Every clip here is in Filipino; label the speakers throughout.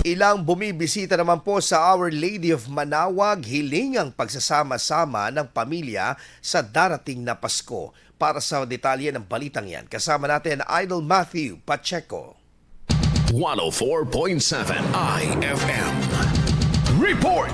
Speaker 1: Ilang bumibisita naman po sa Our Lady of Manaoag, hiling ang pagsasama-sama ng pamilya sa darating na Pasko. Para sa detalye ng balitang yan, kasama natin Idol Matthew Pacheco.
Speaker 2: 104.7 IFM. Report!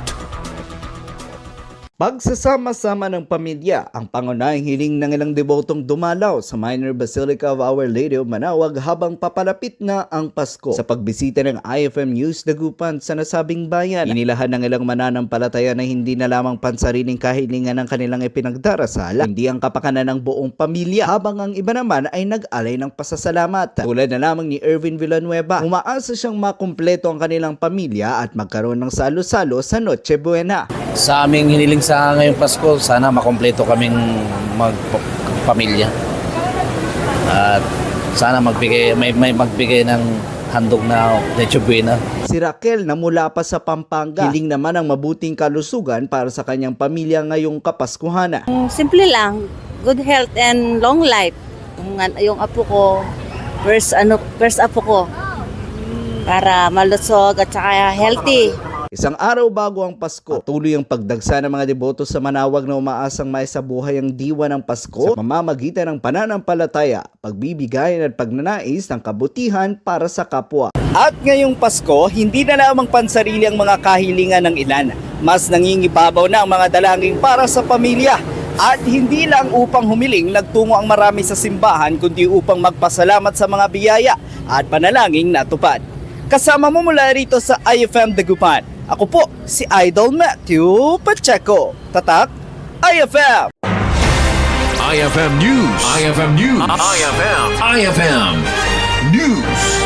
Speaker 3: Pagsasama-sama ng pamilya ang pangunahing hiling ng ilang debotong dumalaw sa Minor Basilica of Our Lady of Manaoag habang papalapit na ang Pasko. Sa pagbisita ng IFM News Dagupan sa nasabing bayan, inilahan ng ilang mananampalataya na hindi na lamang pansariling kahilingan ng kanilang ipinagdarasal, hindi ang kapakanan ng buong pamilya, habang ang iba naman ay nag-alay ng pasasalamat. Tulad na lamang ni Erwin Villanueva, umaasa siyang makumpleto ang kanilang pamilya at magkaroon ng salo-salo sa Noche Buena.
Speaker 4: Sa aming hiniling sa ngayong Pasko, sana makompleto kaming magpamilya. At sana may magbigay ng handog na Noche Buena.
Speaker 3: Si Raquel na mula pa sa Pampanga, hiling naman ang mabuting kalusugan para sa kanyang pamilya ngayong Kapaskuhan.
Speaker 5: Simple lang, good health and long life. Yung apo ko, first apo ko, para malusog at saka healthy.
Speaker 3: Isang araw bago ang Pasko, tuloy ang pagdagsa ng mga deboto sa Manaoag na umaasang maisabuhay ang diwa ng Pasko sa pamamagitan ng pananampalataya, pagbibigayan at pagnanais ng kabutihan para sa kapwa. At ngayong Pasko, hindi na lamang pansarili ang mga kahilingan ng ilan. Mas nangingibabaw na ang mga dalangin para sa pamilya. At hindi lang upang humiling nagtungo ang marami sa simbahan, kundi upang magpasalamat sa mga biyaya at panalangin natupad. Kasama mo mula rito sa IFM Dagupan, ako po si Idol Matthew Pacheco. Tatak, IFM!
Speaker 2: IFM News. IFM News. IFM News.